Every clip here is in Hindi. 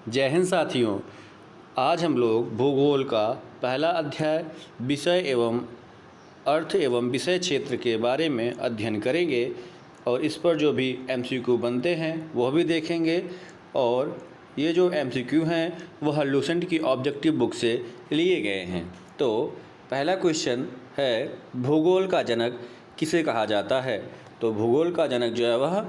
जय हिंद साथियों। आज हम लोग भूगोल का पहला अध्याय विषय एवं अर्थ एवं विषय क्षेत्र के बारे में अध्ययन करेंगे और इस पर जो भी एमसीक्यू बनते हैं वह भी देखेंगे। और ये जो एमसीक्यू हैं वह लूसेंट की ऑब्जेक्टिव बुक से लिए गए हैं। तो पहला क्वेश्चन है, भूगोल का जनक किसे कहा जाता है? तो भूगोल का जनक जो है वह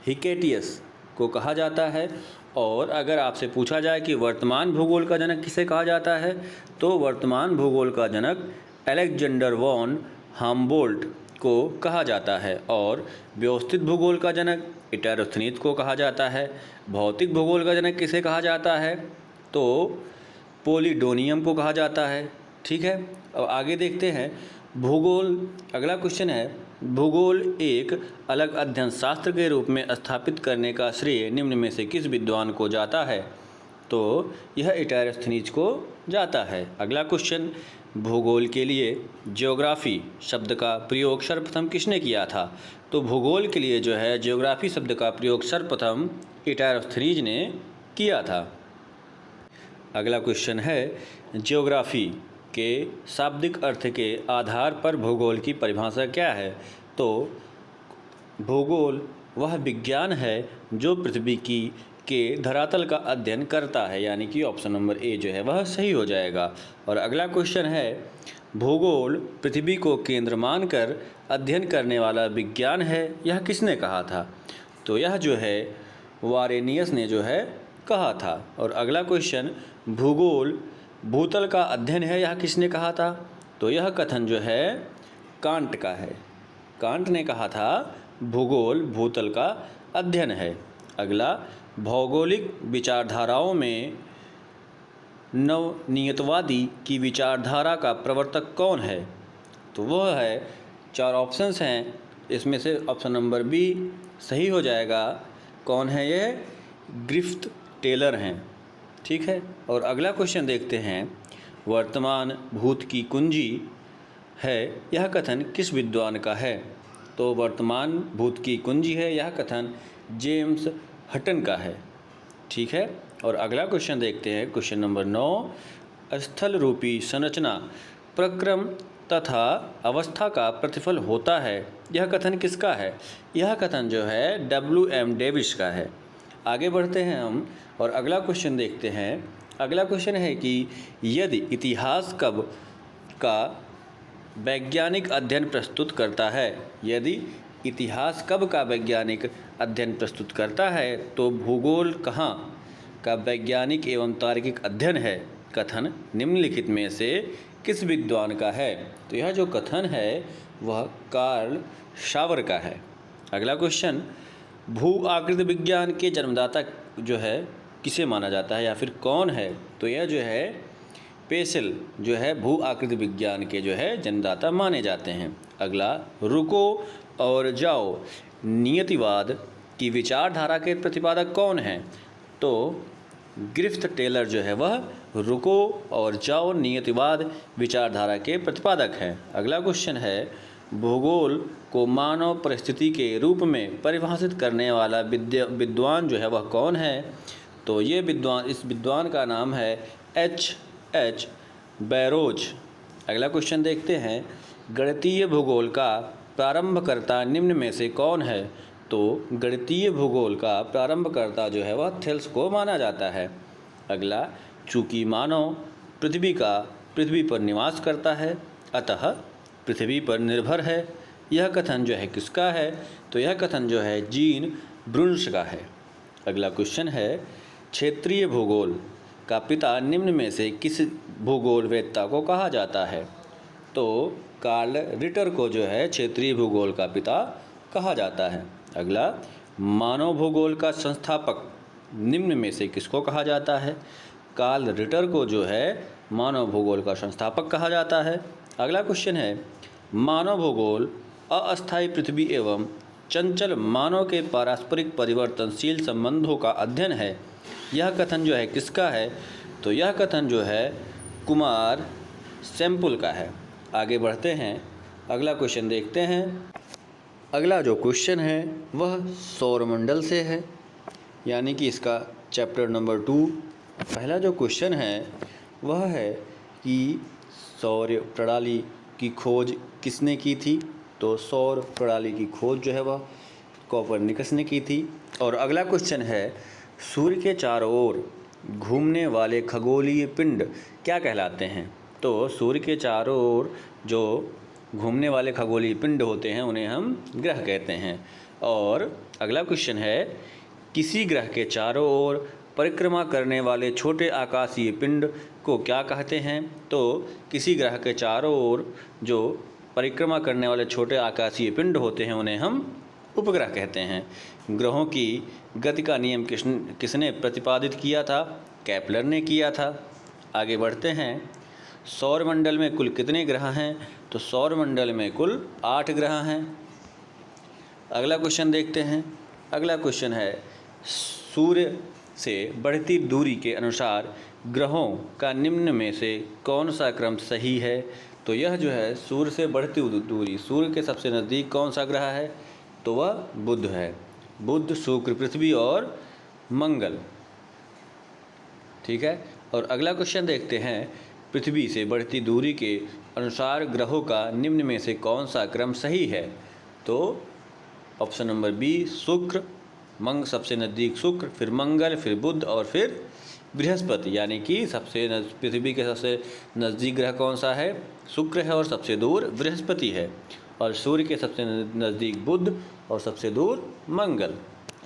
हिकेटियस को कहा जाता है। और अगर आपसे पूछा जाए कि वर्तमान भूगोल का जनक किसे कहा जाता है, तो वर्तमान भूगोल का जनक अलेक्जेंडर वॉन हाम्बोल्ट को कहा जाता है। और व्यवस्थित भूगोल का जनक इराटोस्थेनीज को कहा जाता है। भौतिक भूगोल का जनक किसे कहा जाता है? तो पोलिडोनियम को कहा जाता है। ठीक है, अब आगे देखते हैं भूगोल। अगला क्वेश्चन है, भूगोल एक अलग अध्ययन शास्त्र के रूप में स्थापित करने का श्रेय निम्न में से किस विद्वान को जाता है? तो यह इराटोस्थेनीज को जाता है। अगला क्वेश्चन, भूगोल के लिए ज्योग्राफी शब्द का प्रयोग सर्वप्रथम किसने किया था? तो भूगोल के लिए जो है ज्योग्राफी शब्द का प्रयोग सर्वप्रथम इराटोस्थेनीज ने किया था। अगला क्वेश्चन है, ज्योग्राफी के शाब्दिक अर्थ के आधार पर भूगोल की परिभाषा क्या है? तो भूगोल वह विज्ञान है जो पृथ्वी के धरातल का अध्ययन करता है, यानी कि ऑप्शन नंबर ए जो है वह सही हो जाएगा। और अगला क्वेश्चन है, भूगोल पृथ्वी को केंद्र मानकर अध्ययन करने वाला विज्ञान है, यह किसने कहा था? तो यह जो है वारेनियस ने जो है कहा था। और अगला क्वेश्चन, भूगोल भूतल का अध्ययन है, यह किसने कहा था? तो यह कथन जो है कांट का है। कांट ने कहा था भूगोल भूतल का अध्ययन है। अगला, भौगोलिक विचारधाराओं में नवनियतवादी की विचारधारा का प्रवर्तक कौन है? तो वह है, चार ऑप्शंस हैं, इसमें से ऑप्शन नंबर बी सही हो जाएगा। कौन है यह? ग्रिफ़िथ टेलर हैं। ठीक है, और अगला क्वेश्चन देखते हैं, वर्तमान भूत की कुंजी है, यह कथन किस विद्वान का है? तो वर्तमान भूत की कुंजी है, यह कथन जेम्स हटन का है। ठीक है, और अगला क्वेश्चन देखते हैं, क्वेश्चन नंबर 9, स्थल रूपी संरचना प्रक्रम तथा अवस्था का प्रतिफल होता है, यह कथन किसका है? यह कथन जो है W.M. डेविस का है। आगे बढ़ते हैं हम और अगला क्वेश्चन देखते हैं। अगला क्वेश्चन है कि यदि इतिहास कब का वैज्ञानिक अध्ययन प्रस्तुत करता है? यदि इतिहास कब का वैज्ञानिक अध्ययन प्रस्तुत करता है, तो भूगोल कहाँ का वैज्ञानिक एवं तार्किक अध्ययन है? कथन निम्नलिखित में से किस विद्वान का है? तो यह जो कथन है वह कार्ल शावर का है। अगला क्वेश्चन, भू आकृति विज्ञान के जन्मदाता जो है किसे माना जाता है या फिर कौन है? तो यह जो है पेसेल जो है भू आकृति विज्ञान के जो है जन्मदाता माने जाते हैं। अगला, रुको और जाओ नियतिवाद की विचारधारा के प्रतिपादक कौन हैं? तो ग्रिफ़िथ टेलर जो है वह रुको और जाओ नियतिवाद विचारधारा के प्रतिपादक हैं। अगला क्वेश्चन है, भूगोल को मानव परिस्थिति के रूप में परिभाषित करने वाला विद्वान जो है वह कौन है? तो ये विद्वान, इस विद्वान का नाम है H.H. बैरोज। अगला क्वेश्चन देखते हैं, गणितीय भूगोल का प्रारंभकर्ता निम्न में से कौन है? तो गणितीय भूगोल का प्रारंभकर्ता जो है वह थेल्स को माना जाता है। अगला, चूँकि मानव पृथ्वी पर निवास करता है, अतः पृथ्वी पर निर्भर है, यह कथन जो है किसका है? तो यह कथन जो है जीन ब्रुन्स का है। अगला क्वेश्चन है, क्षेत्रीय भूगोल का पिता निम्न में से किस भूगोलवेत्ता को कहा जाता है? तो कार्ल रिटर को जो है क्षेत्रीय भूगोल का पिता कहा जाता है। अगला, मानव भूगोल का संस्थापक निम्न में से किसको कहा जाता है? कार्ल रिटर को जो है मानव भूगोल का संस्थापक कहा जाता है। अगला क्वेश्चन है, मानव भूगोल अस्थायी पृथ्वी एवं चंचल मानव के पारस्परिक परिवर्तनशील संबंधों का अध्ययन है, यह कथन जो है किसका है? तो यह कथन जो है कुमार सैम्पुल का है। आगे बढ़ते हैं, अगला क्वेश्चन देखते हैं। अगला जो क्वेश्चन है वह सौरमंडल से है, यानी कि इसका चैप्टर नंबर 2 पहला जो क्वेश्चन है वह है कि सौर प्रणाली की खोज किसने की थी। तो सौर प्रणाली की खोज जो है वह कोपरनिकस ने की थी। और अगला क्वेश्चन है सूर्य के चारों ओर घूमने वाले खगोलीय पिंड क्या कहलाते हैं। तो सूर्य के चारों ओर जो घूमने वाले खगोलीय पिंड होते हैं उन्हें हम ग्रह कहते हैं। और अगला क्वेश्चन है किसी ग्रह के चारों ओर परिक्रमा करने वाले छोटे आकाशीय पिंड को क्या कहते हैं। तो किसी ग्रह के चारों ओर जो परिक्रमा करने वाले छोटे आकाशीय पिंड होते हैं उन्हें हम उपग्रह कहते हैं। ग्रहों की गति का नियम किसने प्रतिपादित किया था। केपलर ने किया था। आगे बढ़ते हैं सौरमंडल में कुल कितने ग्रह हैं। तो सौरमंडल में कुल 8 ग्रह हैं। अगला क्वेश्चन देखते हैं। अगला क्वेश्चन है सूर्य से बढ़ती दूरी के अनुसार ग्रहों का निम्न में से कौन सा क्रम सही है। तो यह जो है सूर्य से बढ़ती दूरी, सूर्य के सबसे नज़दीक कौन सा ग्रह है। तो वह बुध है। बुध, शुक्र, पृथ्वी और मंगल। ठीक है। और अगला क्वेश्चन देखते हैं पृथ्वी से बढ़ती दूरी के अनुसार ग्रहों का निम्न में से कौन सा क्रम सही है। तो ऑप्शन नंबर बी शुक्र, सबसे नज़दीक शुक्र, फिर मंगल, फिर बुध और फिर बृहस्पति। यानी कि पृथ्वी के सबसे नज़दीक ग्रह कौन सा है, शुक्र है और सबसे दूर बृहस्पति है। और सूर्य के सबसे नज़दीक बुध और सबसे दूर मंगल।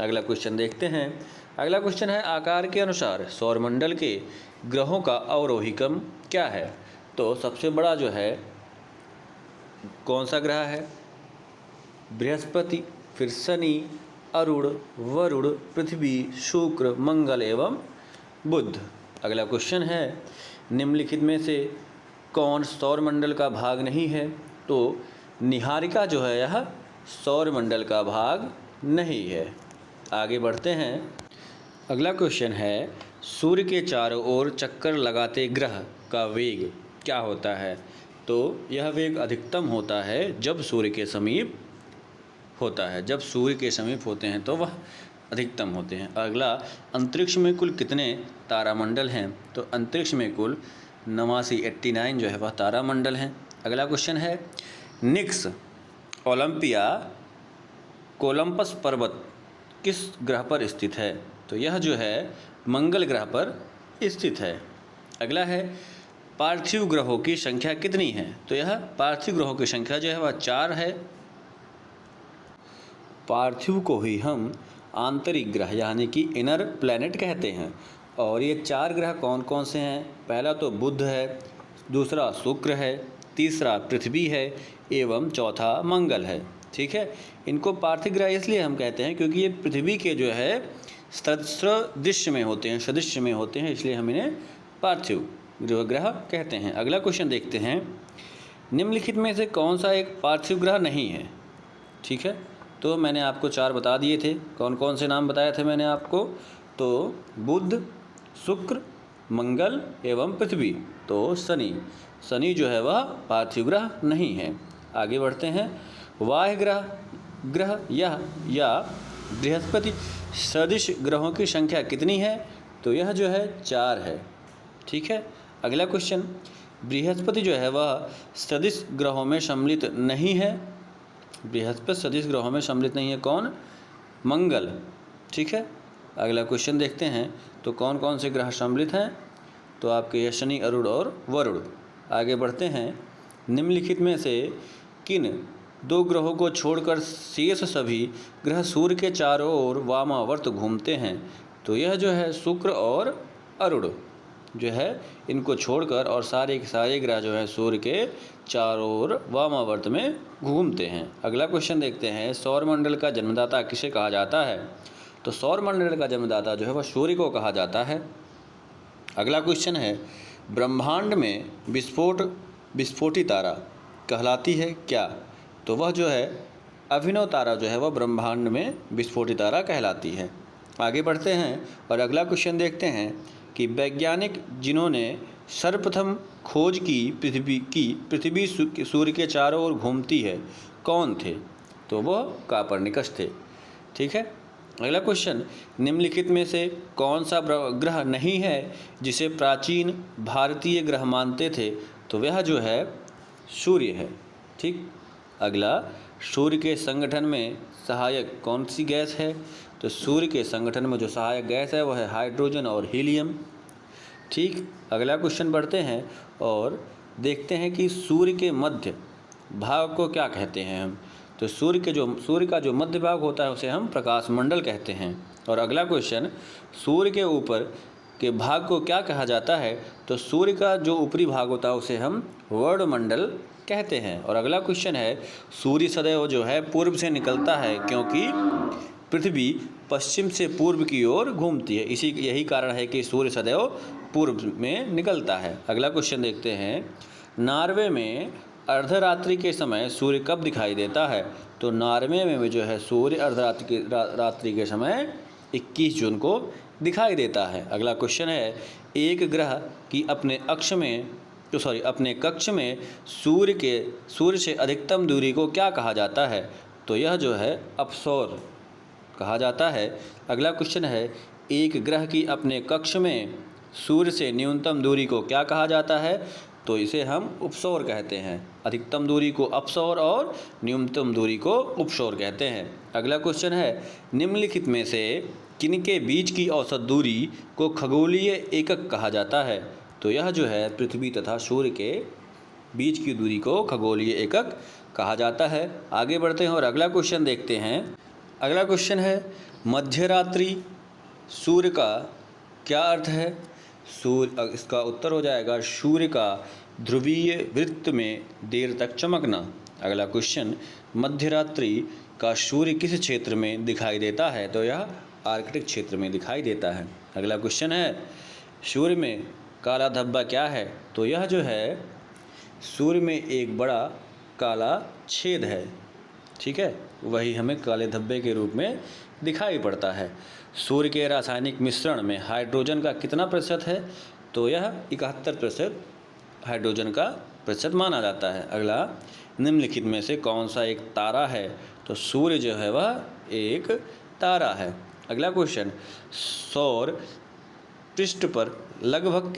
अगला क्वेश्चन देखते हैं। अगला क्वेश्चन है आकार के अनुसार सौरमंडल के ग्रहों का अवरोही क्रम क्या है। तो सबसे बड़ा जो है कौन सा ग्रह है, बृहस्पति, फिर शनि, अरुण, वरुण, पृथ्वी, शुक्र, मंगल एवं बुध। अगला क्वेश्चन है निम्नलिखित में से कौन सौरमंडल का भाग नहीं है। तो निहारिका जो है यह सौरमंडल का भाग नहीं है। आगे बढ़ते हैं। अगला क्वेश्चन है सूर्य के चारों ओर चक्कर लगाते ग्रह का वेग क्या होता है। तो यह वेग अधिकतम होता है जब सूर्य के समीप होता है। जब सूर्य के समीप होते हैं तो वह अधिकतम होते हैं। अगला अंतरिक्ष में कुल कितने तारामंडल हैं। तो अंतरिक्ष में कुल 89 जो है वह तारामंडल हैं। अगला क्वेश्चन है निक्स ओलंपिया कोलंबस पर्वत किस ग्रह पर स्थित है। तो यह जो है मंगल ग्रह पर स्थित है। अगला है पार्थिव ग्रहों की संख्या कितनी है। तो यह पार्थिव ग्रहों की संख्या जो है वह 4 है। पार्थिव को ही हम आंतरिक ग्रह यानी कि इनर प्लैनेट कहते हैं। और ये 4 ग्रह कौन कौन से हैं। पहला तो बुध है, दूसरा शुक्र है, तीसरा पृथ्वी है एवं चौथा मंगल है। ठीक है। इनको पार्थिव ग्रह इसलिए हम कहते हैं क्योंकि ये पृथ्वी के जो है सदृश में होते हैं, सदृश में होते हैं, इसलिए हम इन्हें पार्थिव ग्रह कहते हैं। अगला क्वेश्चन देखते हैं निम्नलिखित में से कौन सा एक पार्थिव ग्रह नहीं है। ठीक है। तो मैंने आपको 4 बता दिए थे। कौन कौन से नाम बताए थे मैंने आपको। तो बुध, शुक्र, मंगल एवं पृथ्वी। तो शनि जो है वह पार्थिव ग्रह नहीं है। आगे बढ़ते हैं वाह्य ग्रह या बृहस्पति सदृश ग्रहों की संख्या कितनी है। तो यह जो है 4 है। ठीक है। अगला क्वेश्चन बृहस्पति जो है वह सदृश ग्रहों में सम्मिलित नहीं है। बृहस्पति सदृश ग्रहों में सम्मिलित नहीं है। कौन, मंगल। ठीक है। अगला क्वेश्चन देखते हैं तो कौन कौन से ग्रह सम्मिलित हैं। तो आपके यह शनि, अरुण और वरुण। आगे बढ़ते हैं निम्नलिखित में से किन 2 ग्रहों को छोड़कर शेष सभी ग्रह सूर्य के चारों ओर वामावर्त घूमते हैं। तो यह जो है शुक्र और अरुण जो है इनको छोड़कर और सारे के सारे ग्रह जो है सूर्य के चारों ओर वामावर्त में घूमते हैं। अगला क्वेश्चन देखते हैं सौरमंडल का जन्मदाता किसे कहा जाता है। तो सौरमंडल का जन्मदाता जो है वह सूर्य को कहा जाता है। अगला क्वेश्चन है ब्रह्मांड में विस्फोटी तारा कहलाती है क्या। तो वह जो है अभिनव तारा जो है वह ब्रह्मांड में विस्फोटी तारा कहलाती है। आगे बढ़ते हैं और अगला क्वेश्चन देखते हैं कि वैज्ञानिक जिन्होंने सर्वप्रथम खोज की पृथ्वी सूर्य के चारों ओर घूमती है कौन थे। तो वह कोपरनिकस थे। ठीक है। अगला क्वेश्चन, निम्नलिखित में से कौन सा ग्रह नहीं है जिसे प्राचीन भारतीय ग्रह मानते थे? तो वह जो है सूर्य है। ठीक। अगला, सूर्य के संगठन में सहायक कौन सी गैस है? तो सूर्य के संगठन में जो सहायक गैस है वह है हाइड्रोजन और हीलियम। ठीक। अगला क्वेश्चन पढ़ते हैं और देखते हैं कि सूर्य के मध्य भाग को क्या कहते हैं हम। तो सूर्य का जो मध्य भाग होता है उसे हम प्रकाश मंडल कहते हैं। और अगला क्वेश्चन, सूर्य के ऊपर के भाग को क्या कहा जाता है? तो सूर्य का जो ऊपरी भाग होता है उसे हम वर्णमंडल कहते हैं। और अगला क्वेश्चन है, सूर्य सदैव जो है पूर्व से निकलता है क्योंकि पृथ्वी पश्चिम से पूर्व की ओर घूमती है। यही कारण है कि सूर्य सदैव पूर्व में निकलता है। अगला क्वेश्चन देखते हैं, नॉर्वे में अर्धरात्रि के समय सूर्य कब दिखाई देता है? तो नॉर्वे में जो है सूर्य अर्धरात्रि के समय 21 जून को दिखाई देता है। अगला क्वेश्चन है, एक ग्रह की अपने कक्ष में सूर्य से अधिकतम दूरी को क्या कहा जाता है? तो यह जो है अपसौर कहा जाता है। अगला क्वेश्चन है, एक ग्रह की अपने कक्ष में सूर्य से न्यूनतम दूरी को क्या कहा जाता है? तो इसे हम उपसौर कहते हैं। अधिकतम दूरी को अपसौर और न्यूनतम दूरी को उपसौर कहते हैं। अगला क्वेश्चन है, निम्नलिखित में से किनके बीच की औसत दूरी को खगोलीय एकक कहा जाता है? तो यह जो है पृथ्वी तथा सूर्य के बीच की दूरी को खगोलीय एकक कहा जाता है। आगे बढ़ते हैं और अगला क्वेश्चन देखते हैं। अगला क्वेश्चन है, मध्यरात्रि सूर्य का क्या अर्थ है? इसका उत्तर हो जाएगा सूर्य का ध्रुवीय वृत्त में देर तक चमकना। अगला क्वेश्चन, मध्यरात्रि का सूर्य किस क्षेत्र में दिखाई देता है? तो यह आर्कटिक क्षेत्र में दिखाई देता है। अगला क्वेश्चन है, सूर्य में काला धब्बा क्या है? तो यह जो है सूर्य में एक बड़ा काला छेद है। ठीक है, वही हमें काले धब्बे के रूप में दिखाई पड़ता है। सूर्य के रासायनिक मिश्रण में हाइड्रोजन का कितना प्रतिशत है? तो यह 71% हाइड्रोजन का प्रतिशत माना जाता है। अगला, निम्नलिखित में से कौन सा एक तारा है? तो सूर्य जो है वह एक तारा है। अगला क्वेश्चन, सौर पृष्ठ पर लगभग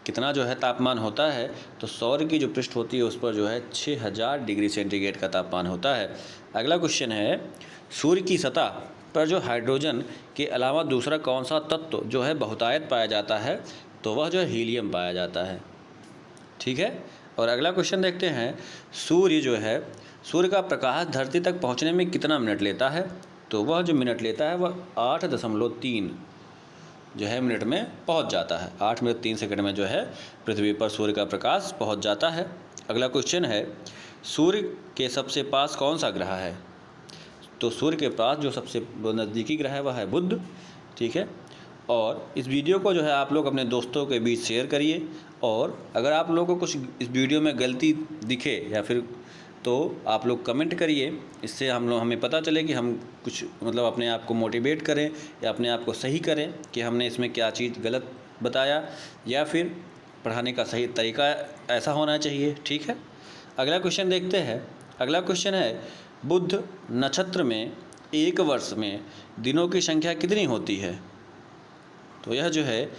कितना जो है तापमान होता है? तो सौर की जो पृष्ठ होती है उस पर जो है 6000 डिग्री सेंटीग्रेड का तापमान होता है। अगला क्वेश्चन है, सूर्य की सतह पर जो हाइड्रोजन के अलावा दूसरा कौन सा तत्व जो है बहुतायत पाया जाता है? तो वह जो है हीलियम पाया जाता है। ठीक है। और अगला क्वेश्चन देखते हैं, सूर्य का प्रकाश धरती तक पहुंचने में कितना मिनट लेता है? तो वह जो मिनट लेता है वह 8.3 जो है मिनट में पहुंच जाता है। 8 मिनट 3 सेकंड में जो है पृथ्वी पर सूर्य का प्रकाश पहुंच जाता है। अगला क्वेश्चन है, सूर्य के सबसे पास कौन सा ग्रह है? तो सूर्य के पास जो सबसे नज़दीकी ग्रह है वह है बुध। ठीक है। और इस वीडियो को जो है आप लोग अपने दोस्तों के बीच शेयर करिए। और अगर आप लोगों को कुछ इस वीडियो में गलती दिखे या फिर तो आप लोग कमेंट करिए। इससे हमें पता चले कि हम कुछ अपने आप को मोटिवेट करें या अपने आप को सही करें कि हमने इसमें क्या चीज़ गलत बताया या फिर पढ़ाने का सही तरीका ऐसा होना चाहिए। ठीक है। अगला क्वेश्चन देखते हैं। अगला क्वेश्चन है, बुध नक्षत्र में एक वर्ष में दिनों की संख्या कितनी होती है? तो यह जो है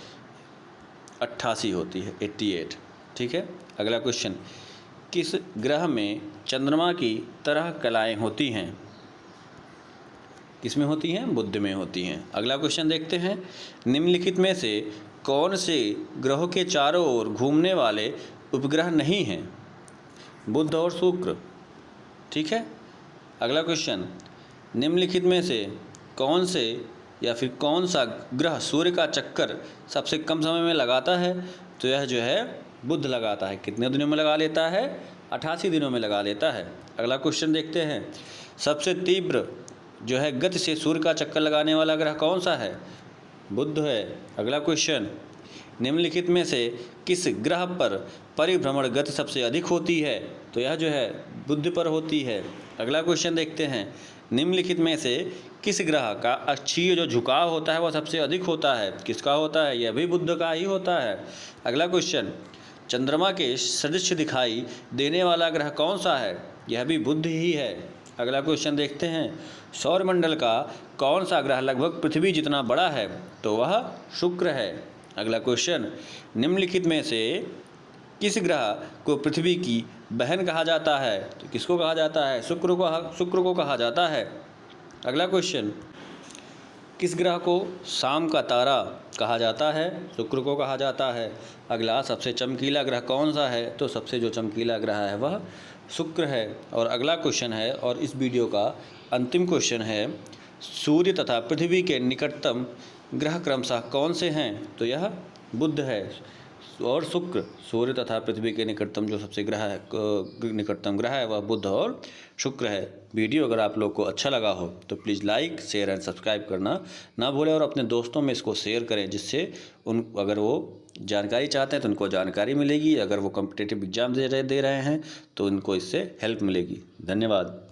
88 होती है, 88। ठीक है। अगला क्वेश्चन, किस ग्रह में चंद्रमा की तरह कलाएं होती हैं? किस में होती हैं? बुध में होती हैं। अगला क्वेश्चन देखते हैं, निम्नलिखित में से कौन से ग्रहों के चारों ओर घूमने वाले उपग्रह नहीं हैं? बुध और शुक्र। ठीक है। अगला क्वेश्चन, निम्नलिखित में से कौन सा ग्रह सूर्य का चक्कर सबसे कम समय में लगाता है? तो यह जो है बुध लगाता है। कितने दिनों में लगा लेता है? 88 दिनों में लगा लेता है। अगला क्वेश्चन देखते हैं, सबसे तीव्र जो है गति से सूर्य का चक्कर लगाने वाला ग्रह कौन सा है? बुध है। अगला क्वेश्चन, निम्नलिखित में से किस ग्रह पर परिभ्रमण गति सबसे अधिक होती है? तो यह जो है बुध पर होती है। अगला क्वेश्चन देखते हैं, निम्नलिखित में से किस ग्रह का अक्षीय जो झुकाव होता है वह सबसे अधिक होता है? किसका होता है? यह भी बुध का ही होता है। अगला क्वेश्चन, चंद्रमा के सदृश दिखाई देने वाला ग्रह कौन सा है? यह भी बुध ही है। अगला क्वेश्चन देखते हैं, सौरमंडल का कौन सा ग्रह लगभग पृथ्वी जितना बड़ा है? तो वह शुक्र है। अगला क्वेश्चन, निम्नलिखित में से किस ग्रह को पृथ्वी की बहन कहा जाता है? तो किसको कहा जाता है? शुक्र को कहा जाता है। अगला क्वेश्चन, किस ग्रह को शाम का तारा कहा जाता है? शुक्र को कहा जाता है। अगला, सबसे चमकीला ग्रह कौन सा है? तो सबसे जो चमकीला ग्रह है वह शुक्र है। और अगला क्वेश्चन है, और इस वीडियो का अंतिम क्वेश्चन है, सूर्य तथा पृथ्वी के निकटतम ग्रह क्रमशः कौन से हैं? तो यह बुध है और शुक्र। सूर्य तथा पृथ्वी के निकटतम जो सबसे निकटतम ग्रह है वह बुध और शुक्र है। वीडियो अगर आप लोग को अच्छा लगा हो तो please like, share and subscribe करना ना भूलें, और अपने दोस्तों में इसको शेयर करें, जिससे अगर वो जानकारी चाहते हैं तो उनको जानकारी मिलेगी, अगर वो कॉम्पिटिटिव एग्जाम दे रहे हैं तो उनको इससे हेल्प मिलेगी। धन्यवाद।